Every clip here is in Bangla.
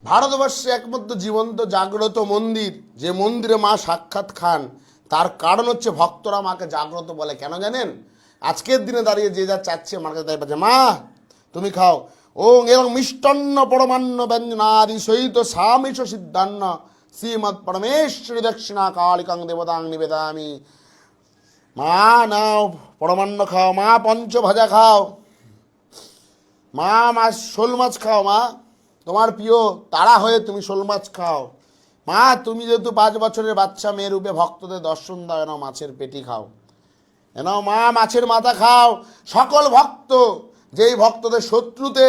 ভারতবর্ষে একমাত্র জীবন্ত জাগ্রত মন্দির, যে মন্দিরে মা সাক্ষাৎ খান, তার কারণ হচ্ছে ভক্তরা মাকে জাগ্রত বলে। কেন জানেন? আজকের দিনে দাঁড়িয়ে যে যা চাচ্ছে মার কাছে তাই পাচ্ছে। মা তুমি খাও। ওং এবং মিষ্টান্ন পরমান্ন ব্যঞ্জনাদি সহিত সামিষ সিদ্ধান্ন শ্রীমৎ পরমেশ্বরী দক্ষিণা কালিকাং দেবতাং নিবেদামি। মা নাও পরমান্ন খাও, মা পঞ্চভাজা খাও, মা মাছ শোল মাছ খাও, মা তোমার প্রিয় তারা হয়ে তুমি শোল মাছ খাও। মা তুমি যেহেতু 5 বছরের বাচ্চা মেয়ে রূপে ভক্তদের দর্শন দাও, এনাও মাছের পেটি খাও, এনাও মা মাছের মাথা খাও। সকল ভক্ত যেই ভক্তদের শত্রুতে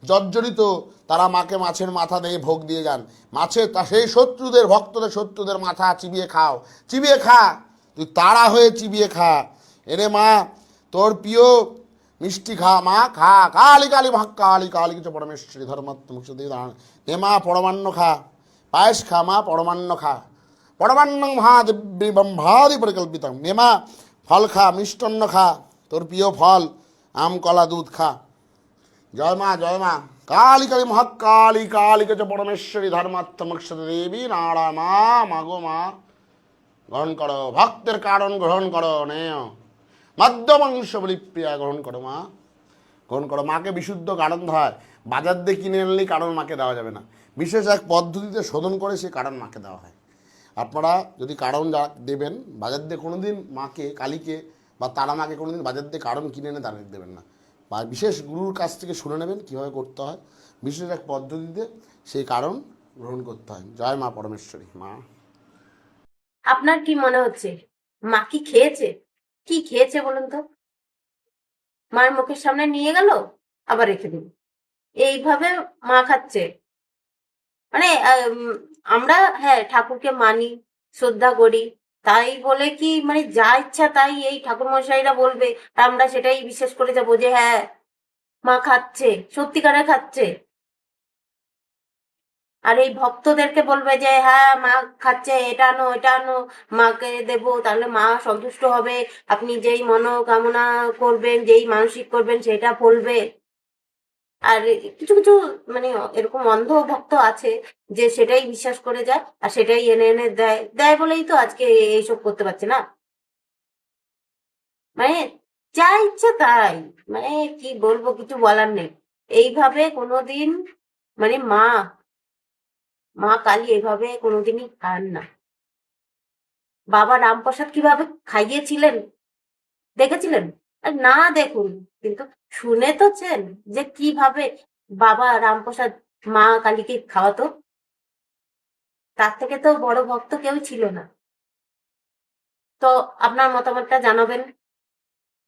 জর্জরিত, তারা মাকে মাছের মাথা দিয়ে ভোগ দিয়ে যান। মাছের সেই শত্রুদের ভক্তদের শত্রুদের মাথা চিবিয়ে খাও, চিবিয়ে খা, তুই তারা হয়ে চিবিয়ে খা। এরে মা তোর প্রিয় মিষ্টি খা, মা খা, কালী কালী ভাগ কালী কালী কিছু পরমেশ্বরী ধর্মাত্মক হে মা পরমান্ন খা, পায়েস খা, মা পরমান্ন খা, পরমান্ন মহাদেবী ব্রহ্মাদি পরিকল্পিতম। হে মা ফল খা, মিষ্টান্ন খা, তোর প্রিয় ফল আম কলা দুধ খা। জয় মা জয় মা কালী কালী মহাকালী কালী কিছু পরমেশ্বরী ধর্মাত্মক দেবী নাড়া। মা মাগো মা গ্রহণ করো, ভক্তের কারণ গ্রহণ করো, নেয় মধ্যমাংশ বলি প্রিয়া গ্রহণ করো, মা গ্রহণ করো। মাকে বিশুদ্ধ কারণ হয়, বাজার দিয়ে কিনে আনলেই কারণ মাকে দেওয়া যাবে না, বিশেষ এক পদ্ধতিতে শোধন করে সে কারণ মাকে দেওয়া হয়। আপনারা যদি কারণ যা দেবেন বাজার দিয়ে কোনো দিন মাকে, কালীকে বা তারা মাকে কোনো দিন বাজার দিয়ে কারণ কিনে এনে তাদের দেবেন না, বা বিশেষ গুরুর কাছ থেকে শুনে নেবেন কীভাবে করতে হয়, বিশেষ এক পদ্ধতিতে সেই কারণ গ্রহণ করতে হয়। জয় মা পরমেশ্বরী। মা আপনার কি মনে হচ্ছে মা কি খেয়েছে? কি খেয়েছে বলুন তো? মার মুখের সামনে নিয়ে গেল, আবার রেখে দিল, এইভাবে মা খাচ্ছে। মানে আমরা হ্যাঁ ঠাকুরকে মানি, শ্রদ্ধা করি, তাই বলে কি মানে যা ইচ্ছা তাই এই ঠাকুর মশাইরা বলবে আর আমরা সেটাই বিশ্বাস করে যাবো যে হ্যাঁ মা খাচ্ছে, সত্যিকারে খাচ্ছে? আর এই ভক্তদেরকে বলবে যে হ্যাঁ মা খাচ্ছে, এটা আনো এটা আনো, মাকে দেবো, তাহলে মা সন্তুষ্ট হবে, আপনি যেই মনোকামনা করবেন, যেই মানসিক করবেন সেটা ফলবে। আর কিছু কিছু মানে এরকম অন্ধ ভক্ত আছে যে সেটাই বিশ্বাস করে যায় আর সেটাই এনে এনে দেয়, দেয় বলেই তো আজকে এইসব করতে পারছে না। মানে যা ইচ্ছা তাই, মানে কি বলবো, কিছু বলার নেই। এইভাবে কোনোদিন মানে মা মা কালী এভাবে কোনোদিনই খান না। বাবা রামপ্রসাদ কিভাবে খাইয়েছিলেন দেখেছিলেন? আর না দেখুন, কিন্তু শুনে তোছেন যে কিভাবে বাবা রামপ্রসাদ মা কালীকে খাওয়াতো। তার থেকে তো বড় ভক্ত কেউ ছিল না। তো আপনার মতামতটা জানাবেন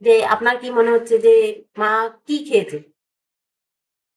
যে আপনার কি মনে হচ্ছে যে মা কি খেয়েছে।